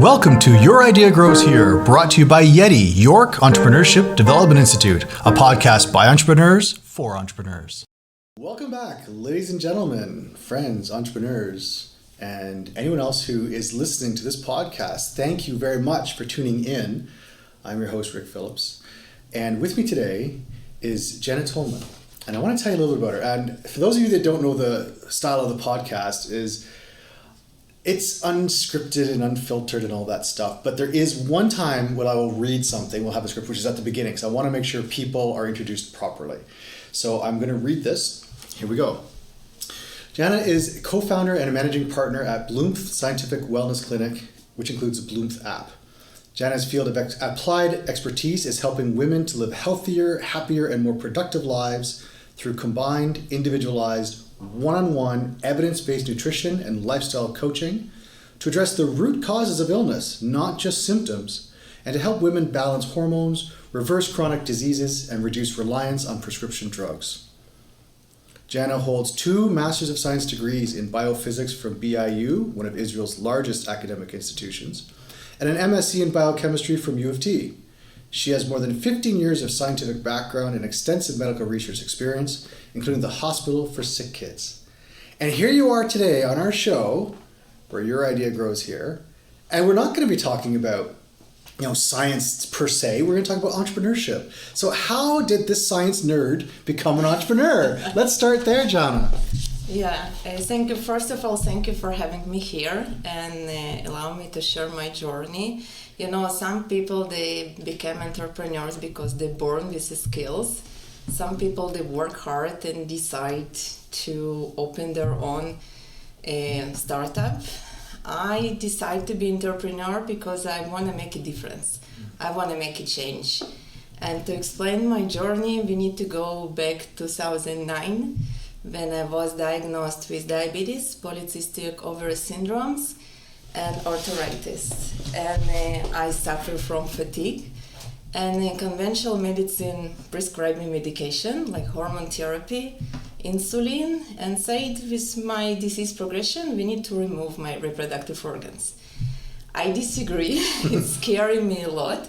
Welcome to Your Idea Grows Here, brought to you by Yeti, York Entrepreneurship Development Institute, a podcast by entrepreneurs for entrepreneurs. Welcome back, ladies and gentlemen, friends, entrepreneurs, and anyone else who is listening to this podcast. Thank you very much for tuning in. I'm your host, Rick Phillips, and with me today is Jana Tuhman. And I want to tell you a little bit about her. And for those of you that don't know, the style of the podcast is it's unscripted and unfiltered and all that stuff. But there is one time when I will read something, we'll have a script, which is at the beginning. So I want to make sure people are introduced properly. So I'm going to read this. Here we go. Jana is co-founder and a managing partner at Bloomth Scientific Wellness Clinic, which includes the BloomthApp. Jana's field of applied expertise is helping women to live healthier, happier, and more productive lives through combined, individualized, one-on-one, evidence-based nutrition and lifestyle coaching to address the root causes of illness, not just symptoms, and to help women balance hormones, reverse chronic diseases, and reduce reliance on prescription drugs. Jana holds 2 Masters of Science degrees in biophysics from BIU, one of Israel's largest academic institutions, and an MSc in biochemistry from U of T. She has more than 15 years of scientific background and extensive medical research experience, including the Hospital for Sick Kids. And here you are today on our show, where Your Idea Grows Here, and we're not going to be talking about science per se. We're going to talk about entrepreneurship. So how did this science nerd become an entrepreneur? Let's start there, Jana. Yeah, thank you. First of all, thank you for having me here and allow me to share my journey. Some people, they become entrepreneurs because they're born with the skills. Some people, they work hard and decide to open their own startup. I decided to be entrepreneur because I want to make a difference. I want to make a change. And to explain my journey, we need to go back 2009 when I was diagnosed with diabetes, polycystic ovary syndromes, and arthritis. And I suffer from fatigue. And conventional medicine prescribed me medication like hormone therapy, insulin, and said with my disease progression, we need to remove my reproductive organs. I disagree. It's scaring me a lot.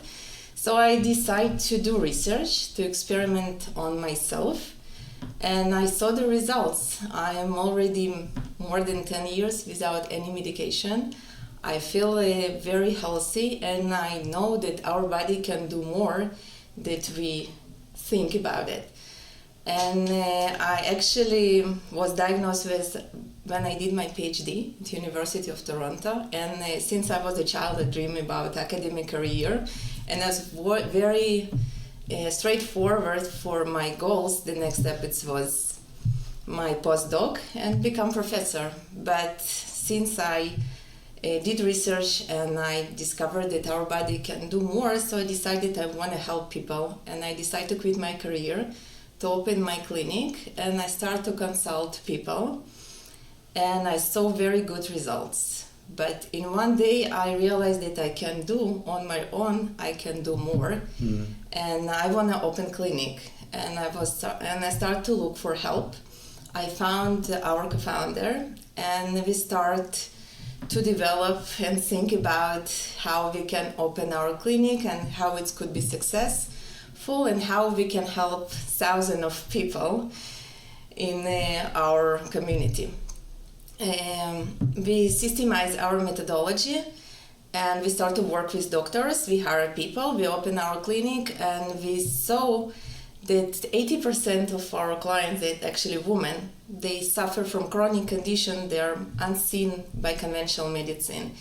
So I decided to do research, to experiment on myself. And I saw the results. I am already more than 10 years without any medication. I feel very healthy, and I know that our body can do more than we think about it. And I actually was diagnosed with when I did my PhD at the University of Toronto. And since I was a child, I dreamed about academic career. And as very straightforward for my goals, the next step was my postdoc and become professor. But since I did research and I discovered that our body can do more, so I decided I want to help people, and I decided to quit my career to open my clinic, and I started to consult people, and I saw very good results. But in one day I realized that I can do on my own, I can do more. And I want to open clinic, and I started to look for help. I found our co-founder, and we start to develop and think about how we can open our clinic and how it could be successful and how we can help thousands of people in our community. We systemize our methodology, and we start to work with doctors. We hire people, we open our clinic, and we saw that 80% of our clients, that actually women, they suffer from chronic condition. They are unseen by conventional medicine,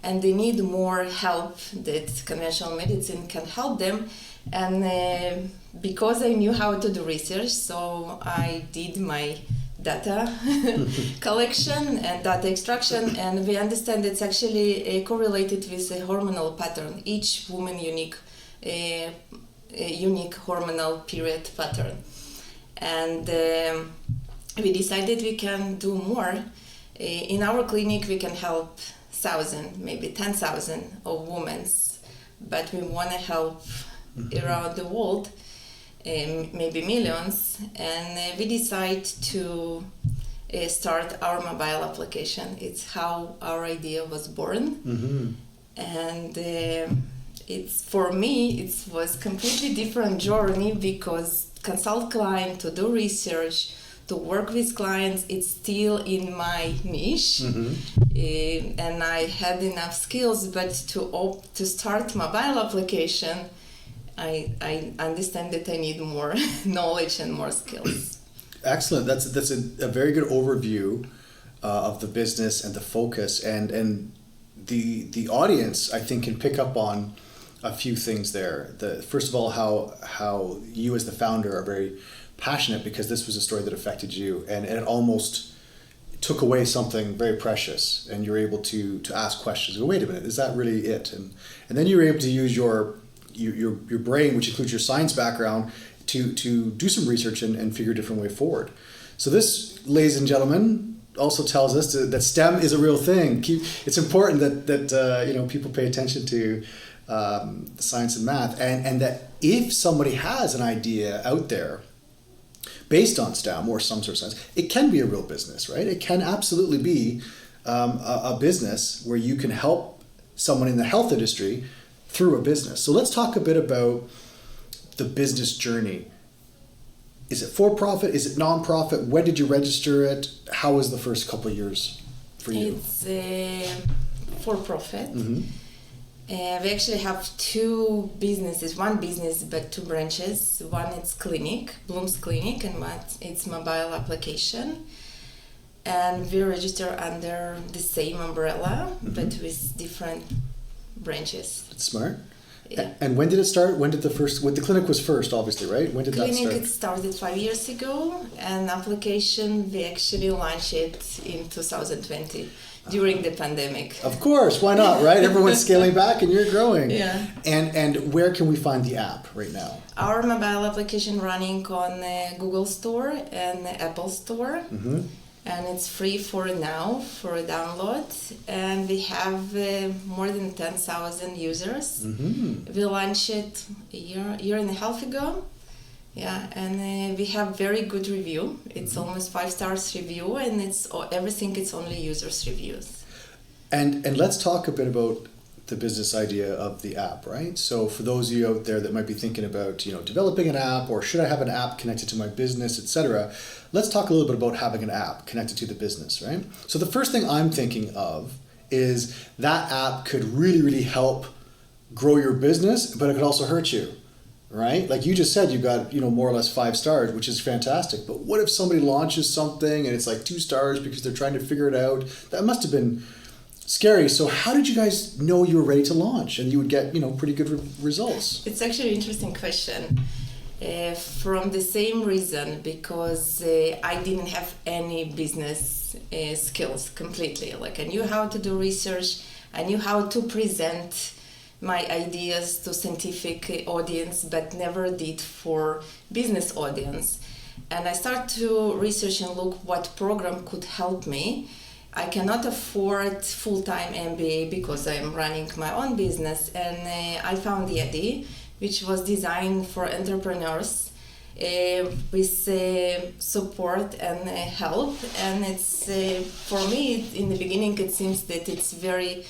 and they need more help that conventional medicine can help them. And because I knew how to do research, so I did my data collection and data extraction, and we understand it's actually correlated with a hormonal pattern. Each woman unique hormonal period pattern. And we decided we can do more. In our clinic, we can help 1,000, maybe 10,000 of women, but we want to help around the world, maybe millions. And we decide to start our mobile application. It's how our idea was born. And it's for me, it was completely different journey because consult client, to do research, to work with clients, it's still in my niche. And I had enough skills, but to start mobile application, I understand that I need more knowledge and more skills. Excellent. That's a very good overview of the business and the focus, and the audience, I think, can pick up on a few things there. First of all, how you as the founder are very passionate because this was a story that affected you, and it almost took away something very precious, and you're able to ask questions. Go, wait a minute, is that really it? And then you're able to use your brain, which includes your science background, to do some research and figure a different way forward. So this, ladies and gentlemen, also tells us that STEM is a real thing. It's important that people pay attention to science and math, and that if somebody has an idea out there based on STEM or some sort of science, it can be a real business, right? It can absolutely be a business where you can help someone in the health industry through a business. So let's talk a bit about the business journey. Is it for-profit? Is it non-profit? When did you register it? How was the first couple of years for you? It's for-profit. We actually have two businesses, one business but two branches. One is clinic, Bloomth clinic, and one it's mobile application. And we register under the same umbrella, but with different branches. That's smart. Yeah. And when did it start? When did the clinic was first, obviously, right? When did that start? Clinic, it started 5 years ago, and application, we actually launched it in 2020 during the pandemic. Of course, why not, right? Everyone's scaling back and you're growing. Yeah. And where can we find the app right now? Our mobile application running on Google Store and Apple Store. And it's free for now for download, and we have more than 10,000 users. We launched it a year and a half ago. Yeah, and we have very good review. It's almost 5 stars review, and it's everything. It's only users reviews. And let's talk a bit about the business idea of the app, right? So for those of you out there that might be thinking about, developing an app, or should I have an app connected to my business, etc. Let's talk a little bit about having an app connected to the business, right? So the first thing I'm thinking of is that app could really, really help grow your business, but it could also hurt you, right? Like you just said, you got, more or less 5 stars, which is fantastic. But what if somebody launches something and it's like 2 stars because they're trying to figure it out? That must have been scary. So how did you guys know you were ready to launch and you would get, pretty good results? It's actually an interesting question. From the same reason, because I didn't have any business skills completely. Like I knew how to do research, I knew how to present my ideas to scientific audience, but never did for business audience. And I started to research and look what program could help me. I cannot afford full-time MBA because I'm running my own business, and I found Yeti, which was designed for entrepreneurs with support and help. And it's for me, in the beginning, it seems that it's very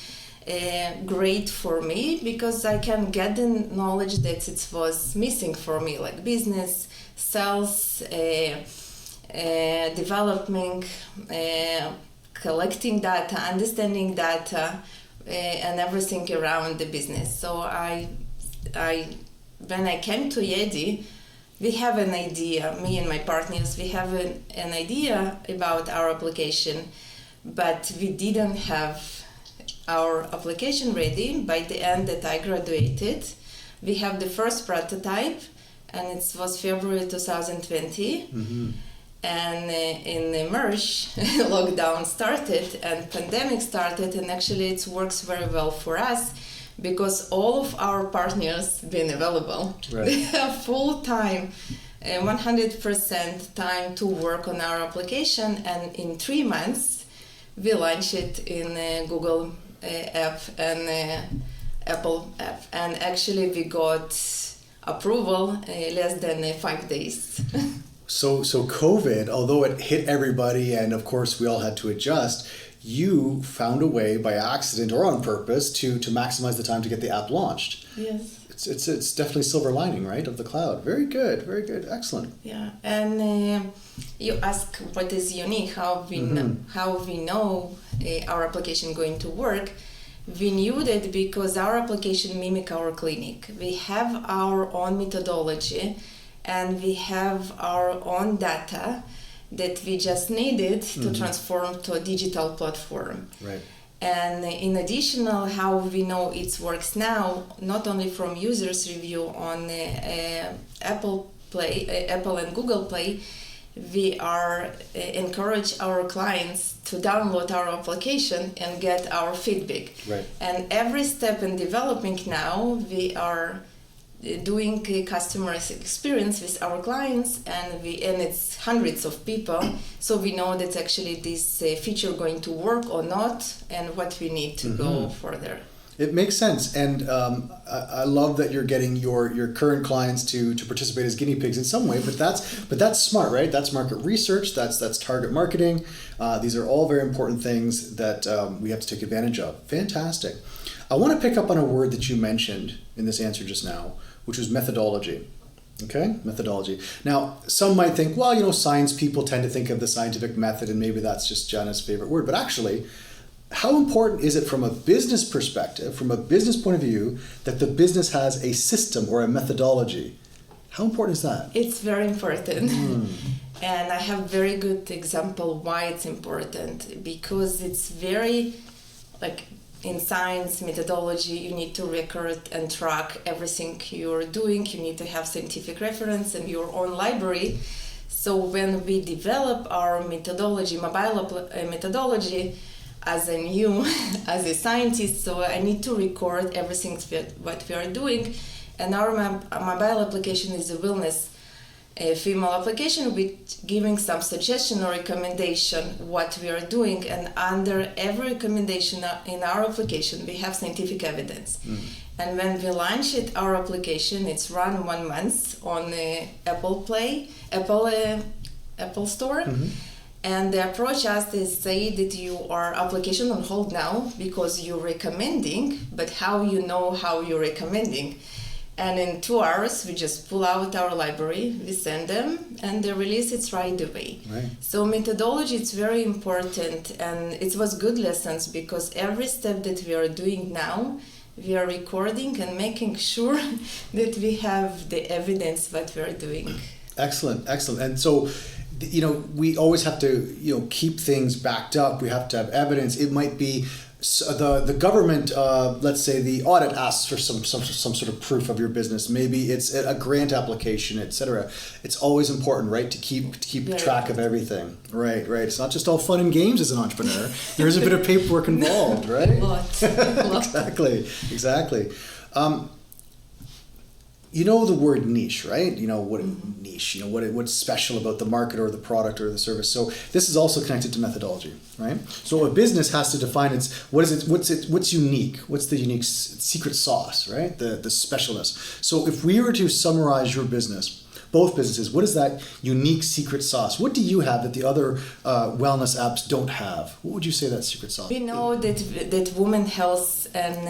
great for me because I can get the knowledge that it was missing for me, like business, sales, developing, collecting data, understanding data, and everything around the business. So when I came to Yeti, we have an idea, me and my partners, we have an idea about our application, but we didn't have our application ready. By the end that I graduated, we have the first prototype, and it was February 2020. And in March, lockdown started and pandemic started, and actually it works very well for us because all of our partners been available. Right. They have full time, 100% time to work on our application, and in 3 months we launched it in Google app and Apple app, and actually we got approval less than 5 days. So COVID, although it hit everybody and of course we all had to adjust, you found a way by accident or on purpose to maximize the time to get the app launched. Yes. It's definitely silver lining, right, of the cloud. Very good, excellent. Yeah, and you ask what is unique, how we know our application going to work. We knew that because our application mimic our clinic. We have our own methodology, and we have our own data that we just needed to transform to a digital platform. Right. And in addition, how we know it works now, not only from users' review on Apple and Google Play, we are encourage our clients to download our application and get our feedback. Right. And every step in developing now, we are doing a customer experience with our clients, and it's hundreds of people, so we know that actually this feature going to work or not, and what we need to go further. It makes sense, and I love that you're getting your current clients to participate as guinea pigs in some way. But that's smart, right? That's market research. That's target marketing. These are all very important things that we have to take advantage of. Fantastic. I want to pick up on a word that you mentioned in this answer just now, which was methodology. Okay, methodology. Now, some might think, well, science people tend to think of the scientific method, and maybe that's just Jana's favorite word. But actually, how important is it from a business perspective, from a business point of view, that the business has a system or a methodology? How important is that? It's very important. And I have very good example why it's important, because it's very, in science methodology, you need to record and track everything you're doing. You need to have scientific reference and your own library. So when we develop our methodology, mobile methodology, as a scientist, so I need to record everything what we are doing. And our mobile application is a wellness female application with giving some suggestion or recommendation what we are doing, and under every recommendation in our application we have scientific evidence. And when we launch our application, it's run 1 month on Apple Store. And they approach us, they say that your application on hold now because you're recommending, but how you know how you're recommending? And in 2 hours, we just pull out our library, we send them, and they release it right away. Right. So methodology is very important, and it was good lessons, because every step that we are doing now, we are recording and making sure that we have the evidence what we are doing. Excellent. And so, we always have to, keep things backed up. We have to have evidence. It might be the government, let's say the audit asks for some sort of proof of your business. Maybe it's a grant application, etc. It's always important, right, to keep track of everything. Right. It's not just all fun and games as an entrepreneur. There is a bit of paperwork involved, right? A lot. Exactly. The word niche, right? Niche, what's special about the market or the product or the service. So this is also connected to methodology, right? So a business has to define what's unique, what's the unique secret sauce, right? The specialness. So if we were to summarize your business, both businesses, what is that unique secret sauce? What do you have that the other wellness apps don't have? What would you say that secret sauce? We know that women health and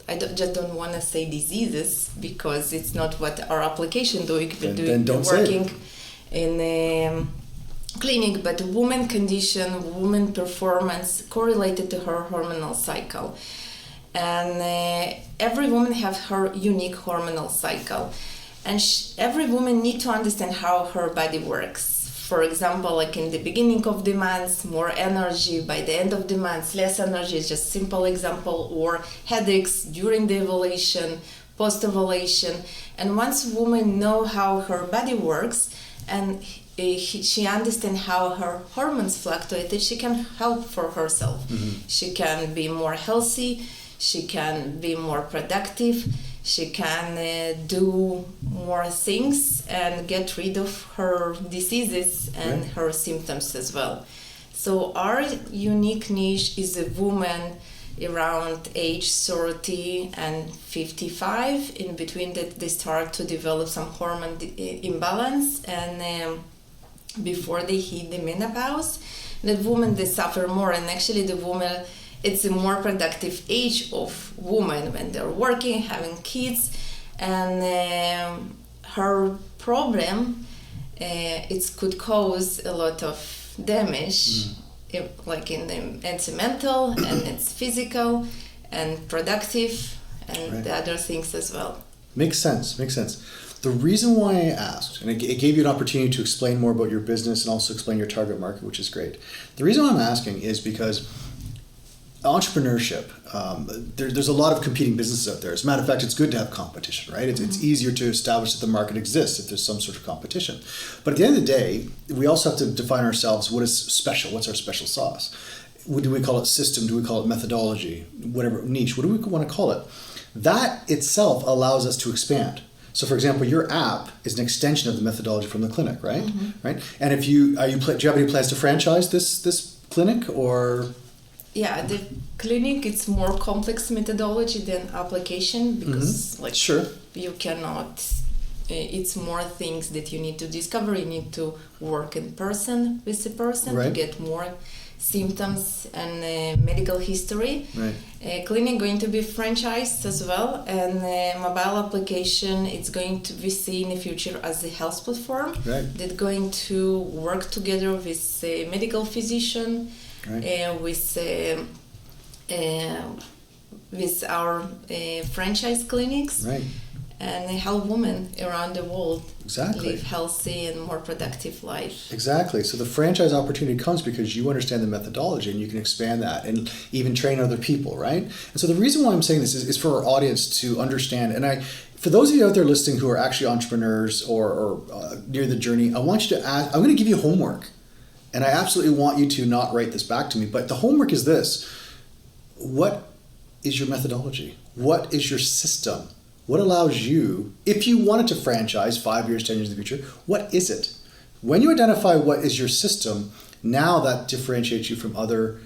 I just don't want to say diseases, because it's not what our application doing. We're working in a clinic, but woman condition, woman performance correlated to her hormonal cycle. And every woman have her unique hormonal cycle. And every woman need to understand how her body works. For example, in the beginning of the month, more energy. By the end of the month, less energy. Is just simple example. Or headaches during the ovulation, post-ovulation. And once women know how her body works, and she understands how her hormones fluctuate, she can help for herself. She can be more healthy. She can be more productive. She can do more things and get rid of her diseases and her symptoms as well. So our unique niche is a woman around age 30 and 55. In between that, they start to develop some hormone imbalance, and before they hit the menopause. that women, they suffer more, and actually the woman, it's a more productive age of women when they're working, having kids, and her problem, it could cause a lot of damage, like it's mental and it's physical and productive and the other things as well. Makes sense. The reason why I asked, and it gave you an opportunity to explain more about your business and also explain your target market, which is great. The reason why I'm asking is because entrepreneurship, there's a lot of competing businesses out there. As a matter of fact, it's good to have competition, right? It's easier to establish that the market exists if there's some sort of competition. But at the end of the day, we also have to define ourselves. What is special? What's our special sauce? Do we call it system? Do we call it methodology? Whatever, niche, what do we want to call it? That itself allows us to expand. So, for example, your app is an extension of the methodology from the clinic, right? Right. And if do you have any plans to franchise this clinic, or? Yeah, the clinic, it's more complex methodology than application because you cannot. It's more things that you need to discover. You need to work in person with the person to get more symptoms and medical history. Right. Clinic going to be franchised as well, and mobile application, it's going to be seen in the future as a health platform that's going to work together with a medical physician, with our franchise clinics. Right. And help women around the world live healthy and more productive life. Exactly. So the franchise opportunity comes because you understand the methodology and you can expand that and even train other people, right? And so the reason why I'm saying this is for our audience to understand. And for those of you out there listening who are actually entrepreneurs or near the journey, I want you to ask, I'm going to give you homework. And I absolutely want you to not write this back to me. But the homework is this. What is your methodology? What is your system? What allows you, if you wanted to franchise 5 years, 10 years in the future, what is it? When you identify what is your system, now that differentiates you from other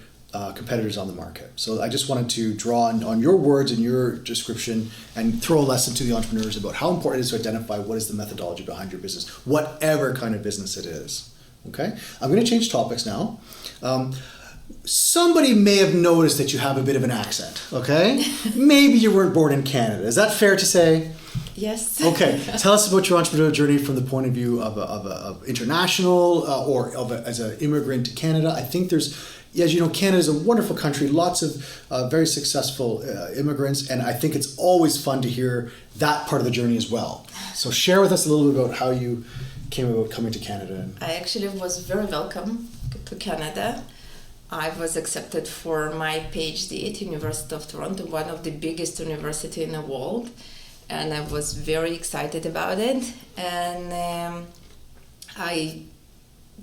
competitors on the market. So I just wanted to draw on your words and your description and throw a lesson to the entrepreneurs about how important it is to identify what is the methodology behind your business, whatever kind of business it is. Okay? I'm going to change topics now. Somebody may have noticed that you have a bit of an accent, okay? Maybe you weren't born in Canada. Is that fair to say? Yes. Okay. Tell us about your entrepreneurial journey from the point of view of international as an immigrant to Canada. I think there's, as you know, Canada is a wonderful country, lots of very successful immigrants, and I think it's always fun to hear that part of the journey as well. So share with us a little bit about how you came about coming to Canada. I actually was very welcome to Canada. I was accepted for my PhD at University of Toronto, one of the biggest university in the world, and I was very excited about it. And I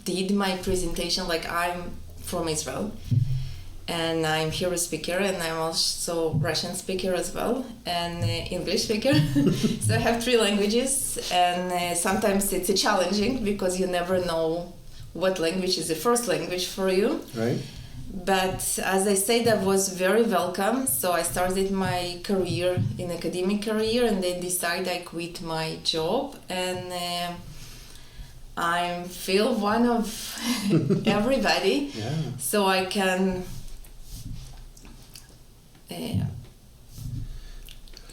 did my presentation, like I'm from Israel, and I'm Hebrew speaker, and I'm also Russian speaker as well, and English speaker. So I have 3 languages, and sometimes it's challenging because you never know what language is the first language for you. Right. But as I said, I was very welcome. So I started my career, in academic career, and then decided I quit my job. And I feel one of everybody. Yeah. So I can...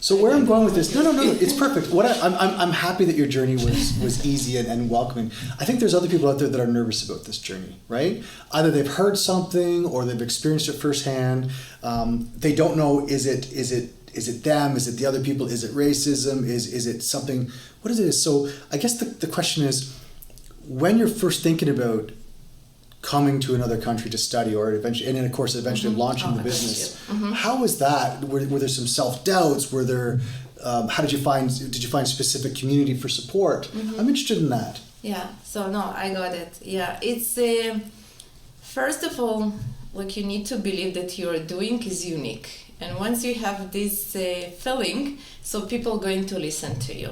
So where I'm going with this, no, it's perfect. I'm happy that your journey was easy and welcoming. I think there's other people out there that are nervous about this journey, right? Either they've heard something or they've experienced it firsthand. They don't know, is it them? Is it the other people? Is it racism? Is it something? What is it? So I guess the question is, when you're first thinking about coming to another country to study or eventually, and then of course eventually launching the business, how was that? Were there some self-doubts? Were there, did you find specific community for support? I'm interested in that. Yeah, so no, I got it. Yeah, it's, first of all, like you need to believe that you're doing is unique. And once you have this feeling, so people are going to listen to you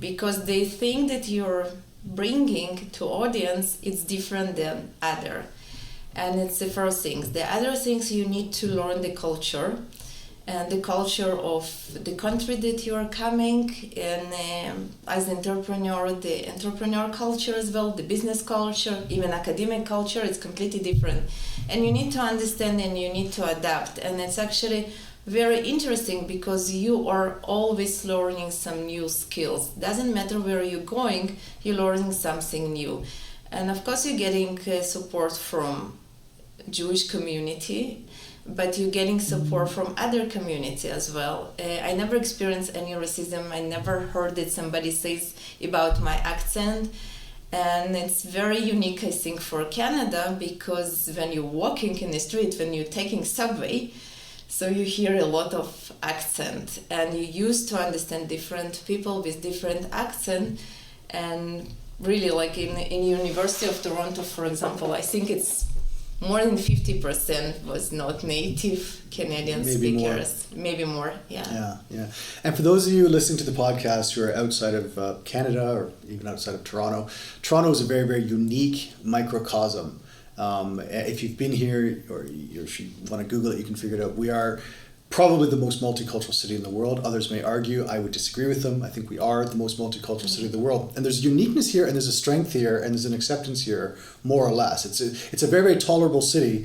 because they think that you're bringing to audience it's different than other, and it's the first things. The other things, you need to learn the culture, and the culture of the country that you are coming, and as an entrepreneur, the entrepreneur culture as well, the business culture, even academic culture, it's completely different. And you need to understand and you need to adapt. And it's actually very interesting because you are always learning some new skills. Doesn't matter where you're going, you're learning something new. And of course you're getting support from Jewish community, but you're getting support from other community as well. I never experienced any racism. I never heard that somebody says about my accent. And it's very unique, I think, for Canada, because when you're walking in the street, when you're taking subway, so you hear a lot of accent, and you used to understand different people with different accent. And really, like in University of Toronto, for example, I think it's more than 50% was not native Canadian speakers. Maybe more, yeah. Yeah. And for those of you listening to the podcast who are outside of Canada or even outside of Toronto, Toronto is a very, very unique microcosm. If you've been here or if you want to Google it, you can figure it out. We are probably the most multicultural city in the world. Others may argue. I would disagree with them. I think we are the most multicultural city in the world. And there's uniqueness here, and there's a strength here, and there's an acceptance here, more or less. It's a very, very tolerable city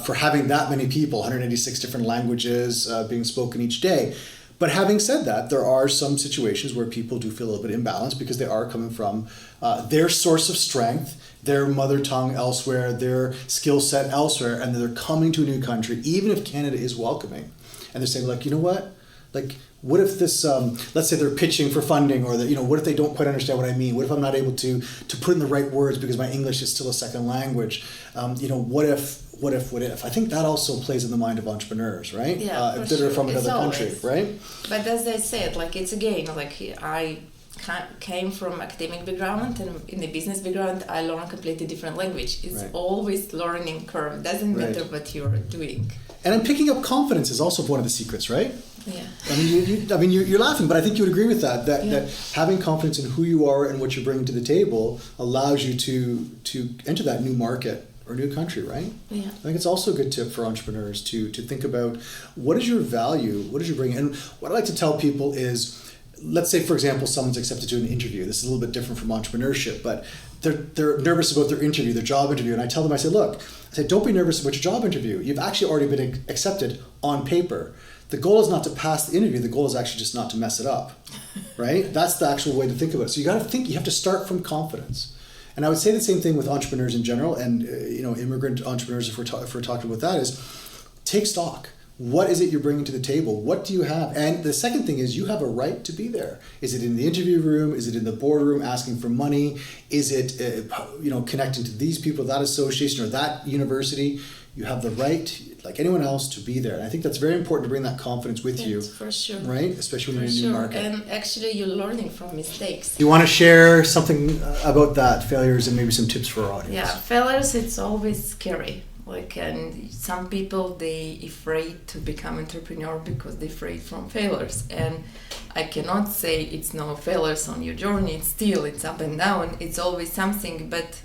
for having that many people, 186 different languages being spoken each day. But having said that, there are some situations where people do feel a little bit imbalanced because they are coming from their source of strength, their mother tongue elsewhere, their skill set elsewhere, and they're coming to a new country, even if Canada is welcoming. And they're saying, like, you know what? Like, what if this, let's say they're pitching for funding, or that, you know, what if they don't quite understand what I mean? What if I'm not able to put in the right words because my English is still a second language? What if? I think that also plays in the mind of entrepreneurs, right? Yeah, that are from another country, right? But as I said, like, it's again, like, I came from academic background, and in the business background, I learned a completely different language. It's always learning curve. Doesn't matter what you're doing. And picking up confidence is also one of the secrets, right? Yeah. I mean, you're laughing, but I think you would agree with that. That having confidence in who you are and what you're bringing to the table allows you to enter that new market or new country, right? Yeah. I think it's also a good tip for entrepreneurs to think about what is your value, what is your bringing. And what I like to tell people is, let's say, for example, someone's accepted to an interview. This is a little bit different from entrepreneurship, but they're nervous about their interview, their job interview. And I tell them, I say, don't be nervous about your job interview. You've actually already been accepted on paper. The goal is not to pass the interview. The goal is actually just not to mess it up, right? That's the actual way to think about it. So you got to think, you have to start from confidence. And I would say the same thing with entrepreneurs in general, and immigrant entrepreneurs, if we're talking about that, is take stock. What is it you're bringing to the table? What do you have? And the second thing is, you have a right to be there. Is it in the interview room? Is it in the boardroom asking for money? Is it connecting to these people, that association or that university? You have the right, like anyone else, to be there. And I think that's very important to bring that confidence with you. For sure. Right? Especially when you're in a new market. And actually you're learning from mistakes. Do you want to share something about that, failures, and maybe some tips for our audience? Yeah, failures, it's always scary. And some people, they afraid to become entrepreneur because they're afraid from failures. And I cannot say it's no failures on your journey. It's up and down. It's always something. But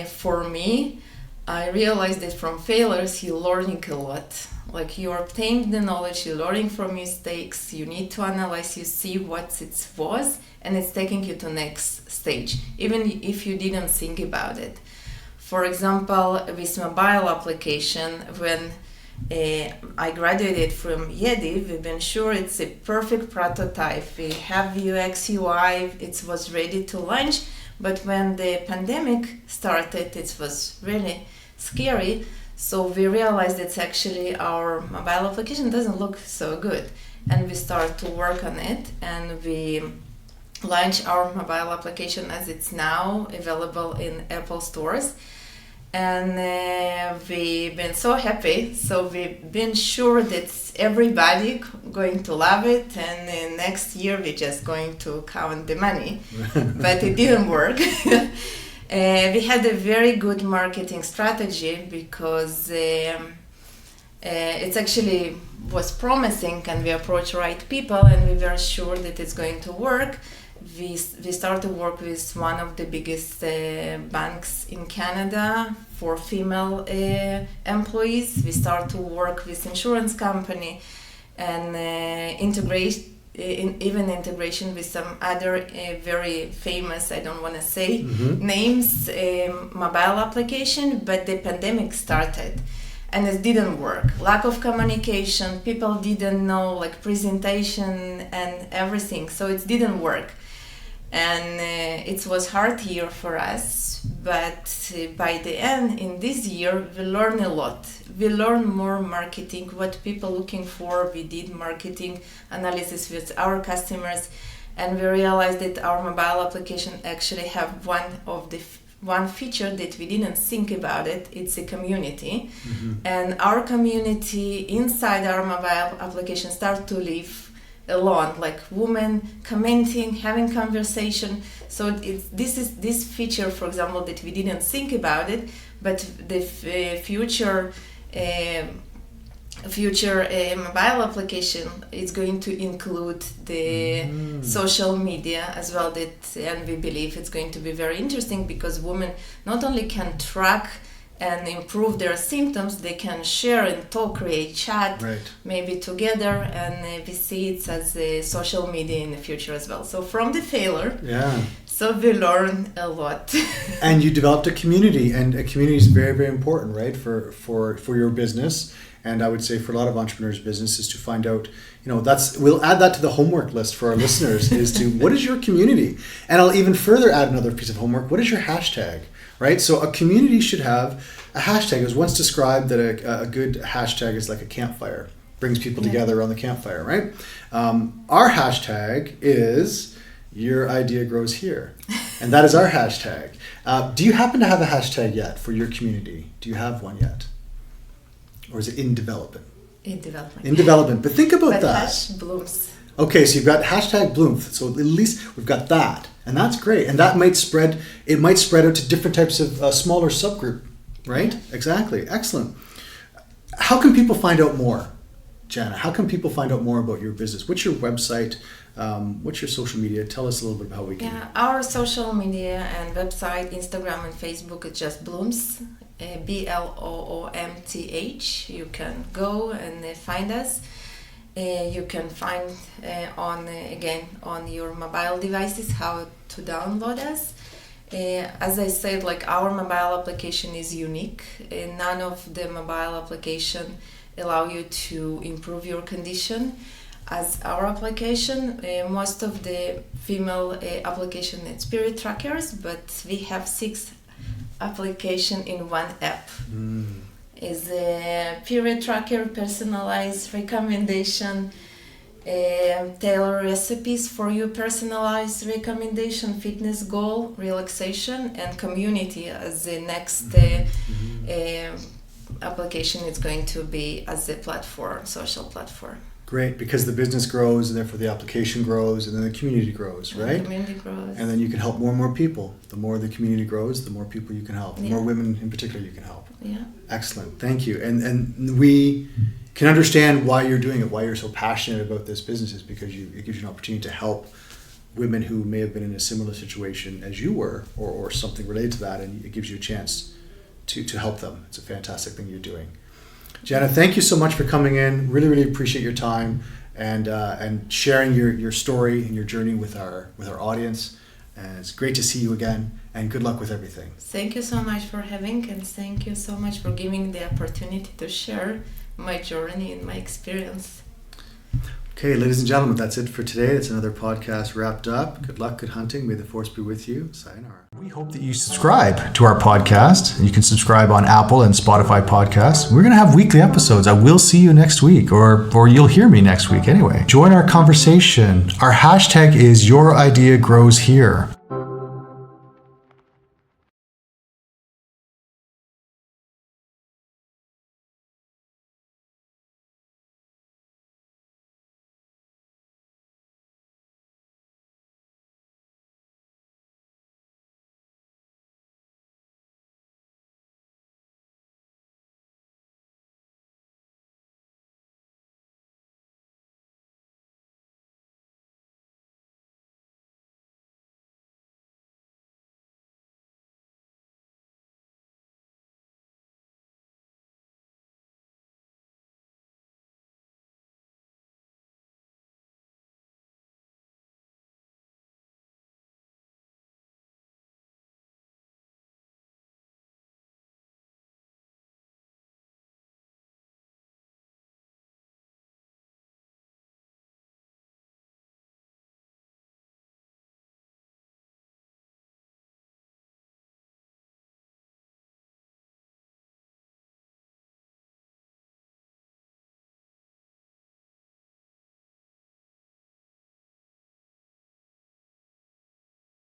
for me, I realized that from failures, you're learning a lot. Like, you obtain the knowledge, you're learning from mistakes. You need to analyze, you see what it was, and it's taking you to next stage, even if you didn't think about it. For example, with mobile application, when I graduated from YEDI, we've been sure it's a perfect prototype. We have UX, UI, it was ready to launch, but when the pandemic started, it was really scary. So we realized that actually our mobile application doesn't look so good. And we start to work on it, and we launch our mobile application as it's now available in Apple stores. And we've been so happy, so we've been sure that everybody going to love it, and next year we're just going to count the money. But it didn't work. We had a very good marketing strategy because it actually was promising, and we approached right people, and we were sure that it's going to work. We started to work with one of the biggest banks in Canada for female employees. We started to work with insurance company, and even integration with some other very famous, I don't want to say names, mobile application, but the pandemic started and it didn't work. Lack of communication, people didn't know like presentation and everything, so it didn't work. And it was hard year for us, but by the end, in this year, we learned a lot. We learned more marketing, what people looking for. We did marketing analysis with our customers, and we realized that our mobile application actually have one feature that we didn't think about it. It's a community, and our community inside our mobile application start to live alone, like women commenting, having conversation. So this feature, for example, that we didn't think about it, but the future mobile application is going to include the social media as well. And we believe it's going to be very interesting because women not only can track and improve their symptoms, they can share and talk, create chat, maybe together, and we see it as a social media in the future as well. So from the failure, so we learn a lot. And you developed a community, and a community is very, very important, right, for your business. And I would say for a lot of entrepreneurs' businesses to find out, we'll add that to the homework list for our listeners is to, what is your community? And I'll even further add another piece of homework. What is your hashtag? Right? So a community should have a hashtag. It was once described that a good hashtag is like a campfire, brings people together around the campfire, right? Our hashtag is your idea grows here. And that is our hashtag. Do you happen to have a hashtag yet for your community? Do you have one yet? Or is it in development? In development. In development. But think about that. Bloomth. Okay, so you've got hashtag Bloomth. So at least we've got that. And that's great. And that might spread out to different types of smaller subgroup, right? Exactly. Excellent. How can people find out more, Jana? How can people find out more about your business? What's your website? What's your social media? Tell us a little bit about how we can... Yeah, our social media and website, Instagram and Facebook, is just Bloomth, Bloomth. You can go and find us. You can find on your mobile devices how to download us. As I said, like our mobile application is unique. None of the mobile application allow you to improve your condition as our application. Most of the female application is period trackers, but we have 6 application in one app. Is a period tracker, personalized recommendation, tailor recipes for you, personalized recommendation, fitness goal, relaxation, and community as the next application is going to be as a platform, social platform. Great, because the business grows and therefore the application grows and then the community grows, right? The community grows. And then you can help more and more people. The more the community grows, the more people you can help. The more women in particular you can help. Yeah. Excellent, thank you. And we can understand why you're doing it, why you're so passionate about this business is because it gives you an opportunity to help women who may have been in a similar situation as you were or something related to that, and it gives you a chance to help them. It's a fantastic thing you're doing. Jana, thank you so much for coming in. Really, really appreciate your time and sharing your story and your journey with our audience. And it's great to see you again. And good luck with everything. Thank you so much for having, and thank you so much for giving the opportunity to share my journey and my experience. Okay, ladies and gentlemen, that's it for today. That's another podcast wrapped up. Good luck, good hunting. May the force be with you. Sayonara. We hope that you subscribe to our podcast. You can subscribe on Apple and Spotify podcasts. We're going to have weekly episodes. I will see you next week, or you'll hear me next week anyway. Join our conversation. Our hashtag is Your Idea Grows Here.